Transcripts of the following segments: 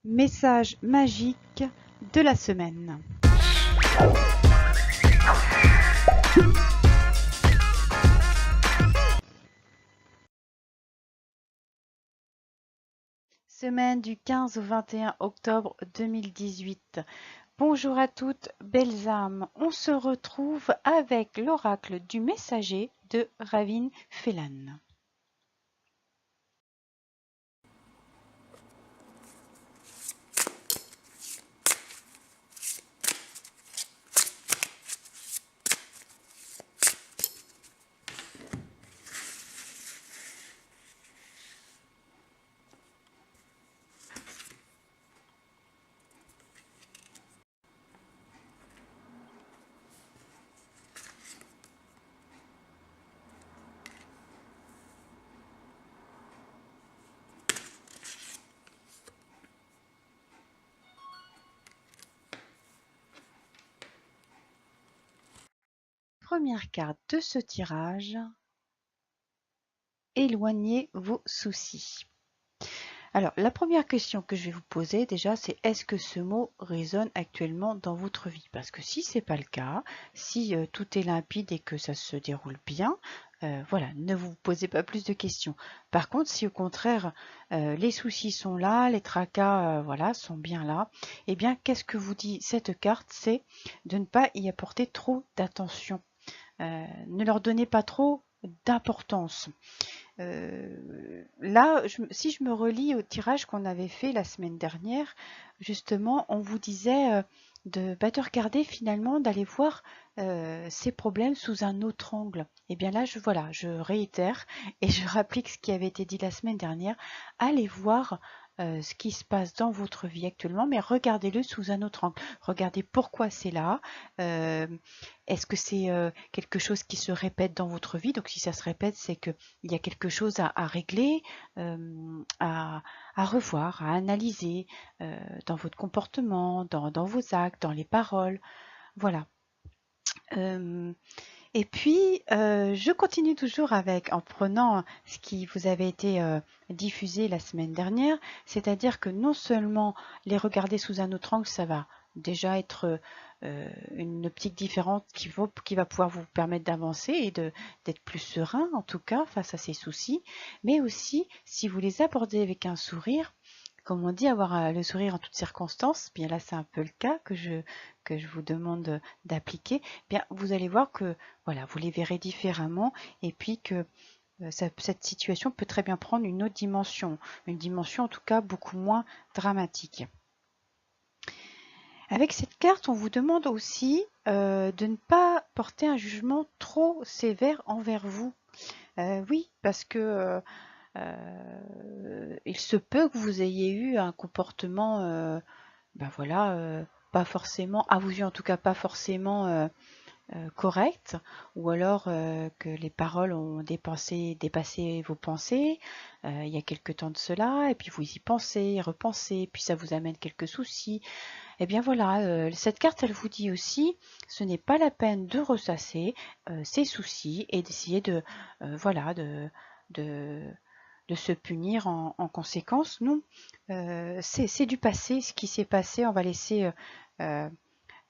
Message magique de la semaine. Semaine du 15 au 21 octobre 2018. Bonjour à toutes, belles âmes. On se retrouve avec l'oracle du messager de Ravin Phelan. Première carte de ce tirage, éloignez vos soucis. Alors, la première question que je vais vous poser déjà, c'est est-ce que ce mot résonne actuellement dans votre vie? Parce que si ce n'est pas le cas, si tout est limpide et que ça se déroule bien, voilà, ne vous posez pas plus de questions. Par contre, si au contraire, les soucis sont là, les tracas voilà, sont bien là, eh bien, qu'est-ce que vous dit cette carte? C'est de ne pas y apporter trop d'attention. Ne leur donnez pas trop d'importance. Là, si je me relie au tirage qu'on avait fait la semaine dernière, justement, on vous disait de regarder finalement, d'aller voir ces problèmes sous un autre angle. Et bien là, voilà, je réitère et je rapplique ce qui avait été dit la semaine dernière. Allez voir ce qui se passe dans votre vie actuellement, mais regardez-le sous un autre angle. Regardez pourquoi c'est là. Est-ce que c'est quelque chose qui se répète dans votre vie? Donc si ça se répète, c'est qu'il y a quelque chose à régler, à revoir, à analyser dans votre comportement, dans vos actes, dans les paroles. Voilà. Et puis, je continue toujours en prenant ce qui vous avait été diffusé la semaine dernière, c'est-à-dire que non seulement les regarder sous un autre angle, ça va déjà être une optique différente qui va pouvoir vous permettre d'avancer et d'être plus serein, en tout cas, face à ces soucis, mais aussi, si vous les abordez avec un sourire, comme on dit, avoir le sourire en toutes circonstances, bien là c'est un peu le cas que je vous demande d'appliquer, bien vous allez voir que voilà, vous les verrez différemment et puis que cette situation peut très bien prendre une autre dimension, une dimension en tout cas beaucoup moins dramatique. Avec cette carte, on vous demande aussi de ne pas porter un jugement trop sévère envers vous. Oui, parce que il se peut que vous ayez eu un comportement, ben voilà, pas forcément, à vos yeux en tout cas, pas forcément correct, ou alors que les paroles ont dépassé vos pensées il y a quelque temps de cela, et puis vous y pensez, repensez, puis ça vous amène quelques soucis. Et bien voilà, cette carte, elle vous dit aussi, ce n'est pas la peine de ressasser ces soucis et d'essayer voilà, de se punir en conséquence. Non, c'est du passé, ce qui s'est passé, on va laisser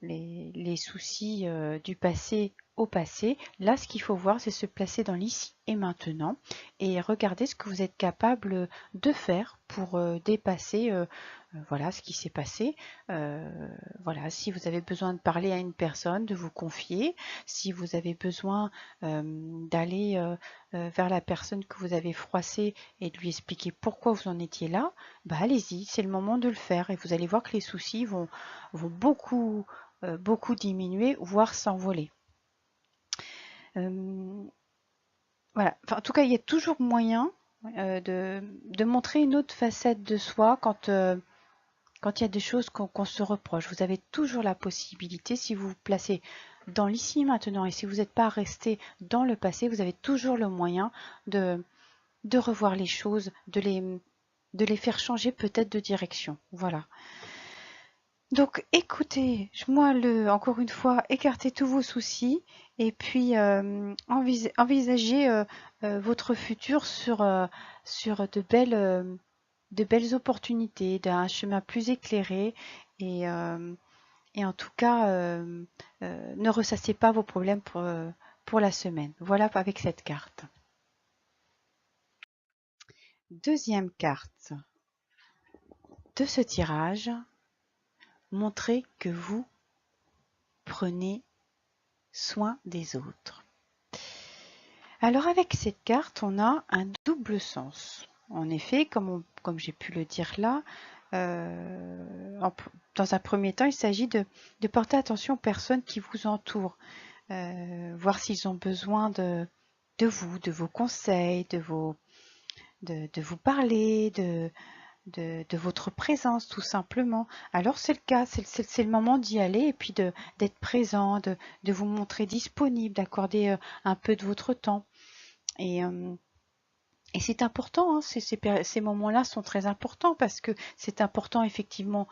les soucis du passé au passé. Là, ce qu'il faut voir, c'est se placer dans l'ici et maintenant et regarder ce que vous êtes capable de faire pour dépasser voilà ce qui s'est passé. Voilà, si vous avez besoin de parler à une personne, de vous confier, si vous avez besoin d'aller vers la personne que vous avez froissée et de lui expliquer pourquoi vous en étiez là, bah allez-y, c'est le moment de le faire et vous allez voir que les soucis vont beaucoup diminuer, voire s'envoler. Voilà. Enfin, en tout cas, il y a toujours moyen de montrer une autre facette de soi quand il y a des choses qu'on se reproche. Vous avez toujours la possibilité, si vous vous placez dans l'ici et maintenant, et si vous n'êtes pas resté dans le passé, vous avez toujours le moyen de revoir les choses, de les faire changer peut-être de direction. Voilà. Donc écoutez, moi encore une fois, écartez tous vos soucis et puis envisagez votre futur sur de belles de belles opportunités, d'un chemin plus éclairé et, et en tout cas, ne ressassez pas vos problèmes pour la semaine. Voilà avec cette carte. Deuxième carte de ce tirage, montrez que vous prenez soin des autres. Alors avec cette carte, on a un double sens. En effet, comme j'ai pu le dire là, dans un premier temps, il s'agit de porter attention aux personnes qui vous entourent, voir s'ils ont besoin de vous, de vos conseils, de vous parler, de votre présence tout simplement. Alors c'est le cas, c'est le moment d'y aller et puis d'être présent, de vous montrer disponible, d'accorder un peu de votre temps. Et c'est important, hein, ces moments-là sont très importants parce que c'est important effectivement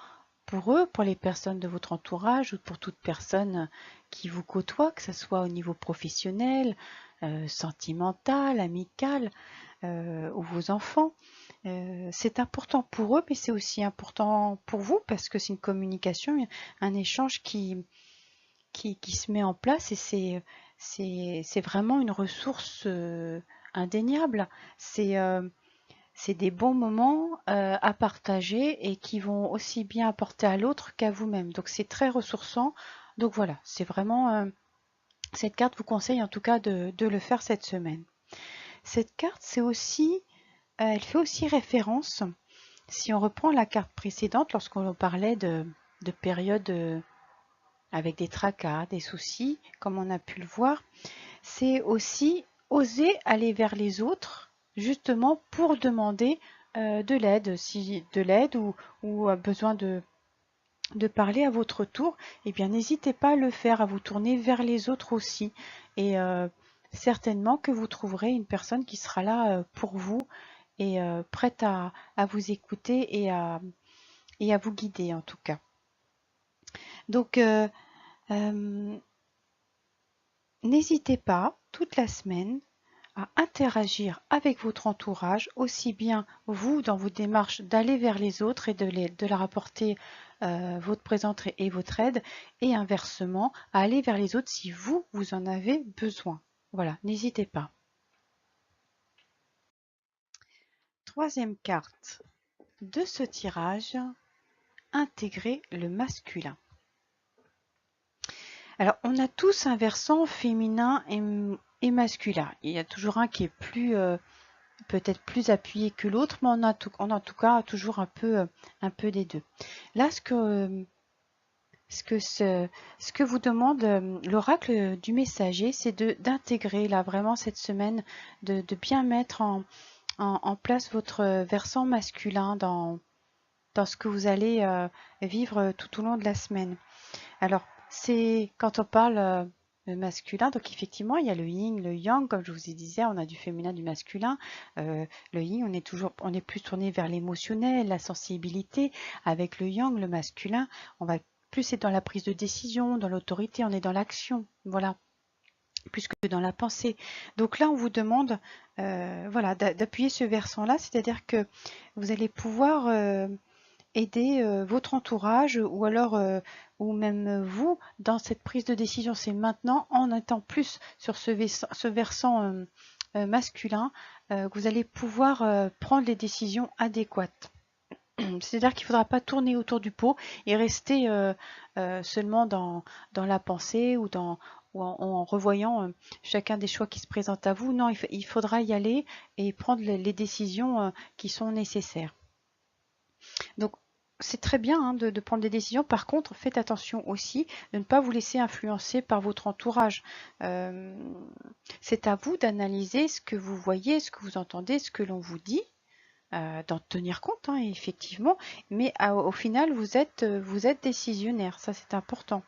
pour eux, pour les personnes de votre entourage ou pour toute personne qui vous côtoie, que ce soit au niveau professionnel, sentimental, amical ou vos enfants. C'est important pour eux, mais c'est aussi important pour vous parce que c'est une communication, un échange qui se met en place et c'est vraiment une ressource indéniable. C'est des bons moments à partager et qui vont aussi bien apporter à l'autre qu'à vous-même. Donc c'est très ressourçant. Donc voilà, c'est vraiment cette carte vous conseille en tout cas de le faire cette semaine. Cette carte, elle fait aussi référence, si on reprend la carte précédente, lorsqu'on parlait de périodes avec des tracas, des soucis, comme on a pu le voir, c'est aussi oser aller vers les autres, justement pour demander de l'aide, si de l'aide ou besoin de parler à votre tour, eh bien n'hésitez pas à le faire, à vous tourner vers les autres aussi. Et certainement que vous trouverez une personne qui sera là pour vous et prête à vous écouter et à vous guider en tout cas. Donc n'hésitez pas toute la semaine à interagir avec votre entourage, aussi bien vous dans vos démarches d'aller vers les autres et de leur apporter votre présence et votre aide, et inversement à aller vers les autres si vous en avez besoin. Voilà, n'hésitez pas. Troisième carte de ce tirage, intégrer le masculin. Alors, on a tous un versant féminin et masculin. Il y a toujours un qui est peut-être plus appuyé que l'autre, mais on a en tout cas toujours un peu des deux. Là, ce que vous demande l'oracle du messager, c'est d'intégrer là vraiment cette semaine, de bien mettre en place votre versant masculin dans ce que vous allez vivre tout au long de la semaine. Alors, c'est quand on parle masculin, donc effectivement, il y a le yin, le yang, comme je vous ai disais, on a du féminin, du masculin. Le yin, on est plus tourné vers l'émotionnel, la sensibilité. Avec le yang, le masculin, on va plus être dans la prise de décision, dans l'autorité, on est dans l'action, voilà, plus que dans la pensée. Donc là, on vous demande, voilà, d'appuyer ce versant-là, c'est-à-dire que vous allez pouvoir aider votre entourage ou alors ou même vous dans cette prise de décision. C'est maintenant en étant plus sur ce versant masculin que vous allez pouvoir prendre les décisions adéquates. C'est-à-dire qu'il ne faudra pas tourner autour du pot et rester seulement dans la pensée ou en revoyant chacun des choix qui se présentent à vous. Non, il faudra y aller et prendre les décisions qui sont nécessaires. Donc, c'est très bien hein, de prendre des décisions. Par contre, faites attention aussi de ne pas vous laisser influencer par votre entourage. C'est à vous d'analyser ce que vous voyez, ce que vous entendez, ce que l'on vous dit, d'en tenir compte, hein, effectivement. Mais au final, vous êtes décisionnaire. Ça, c'est important.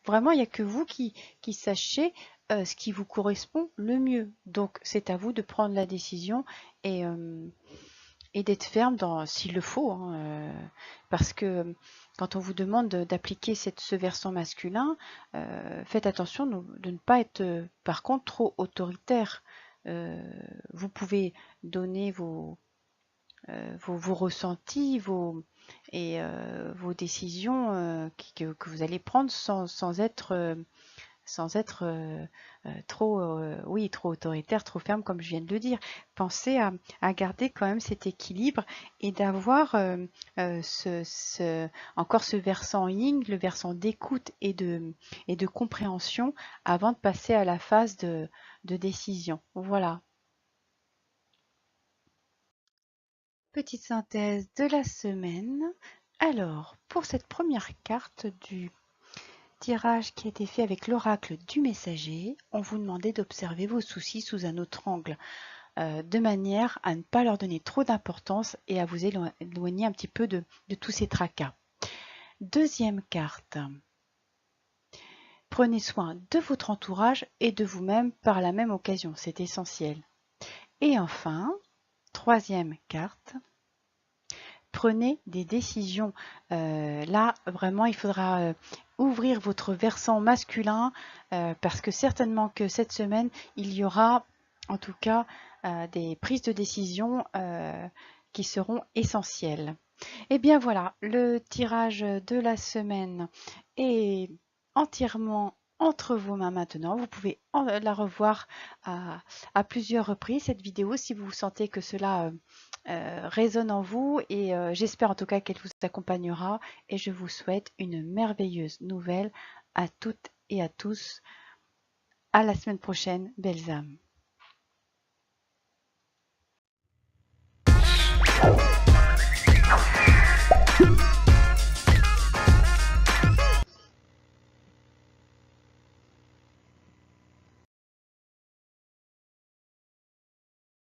Vraiment, il n'y a que vous qui sachez ce qui vous correspond le mieux. Donc, c'est à vous de prendre la décision et d'être ferme s'il le faut, hein, parce que quand on vous demande d'appliquer ce versant masculin, faites attention de ne pas être par contre trop autoritaire. Vous pouvez donner vos ressentis, vos décisions que vous allez prendre sans être trop, oui, trop autoritaire, trop ferme, comme je viens de le dire. Pensez à garder quand même cet équilibre et d'avoir encore ce versant yin, le versant d'écoute et de compréhension avant de passer à la phase de décision. Voilà. Petite synthèse de la semaine. Alors, pour cette première carte du tirage qui a été fait avec l'oracle du messager, on vous demandait d'observer vos soucis sous un autre angle, de manière à ne pas leur donner trop d'importance et à vous éloigner un petit peu de tous ces tracas. Deuxième carte. Prenez soin de votre entourage et de vous-même par la même occasion, c'est essentiel. Et enfin, troisième carte. Prenez des décisions. Là, vraiment, il faudra ouvrir votre versant masculin parce que certainement que cette semaine, il y aura en tout cas des prises de décision qui seront essentielles. Et bien voilà, le tirage de la semaine est entièrement entre vos mains maintenant. Vous pouvez la revoir à plusieurs reprises, cette vidéo, si vous sentez que cela résonne en vous. Et j'espère en tout cas qu'elle vous accompagnera. Et je vous souhaite une merveilleuse nouvelle à toutes et à tous. À la semaine prochaine, belles âmes.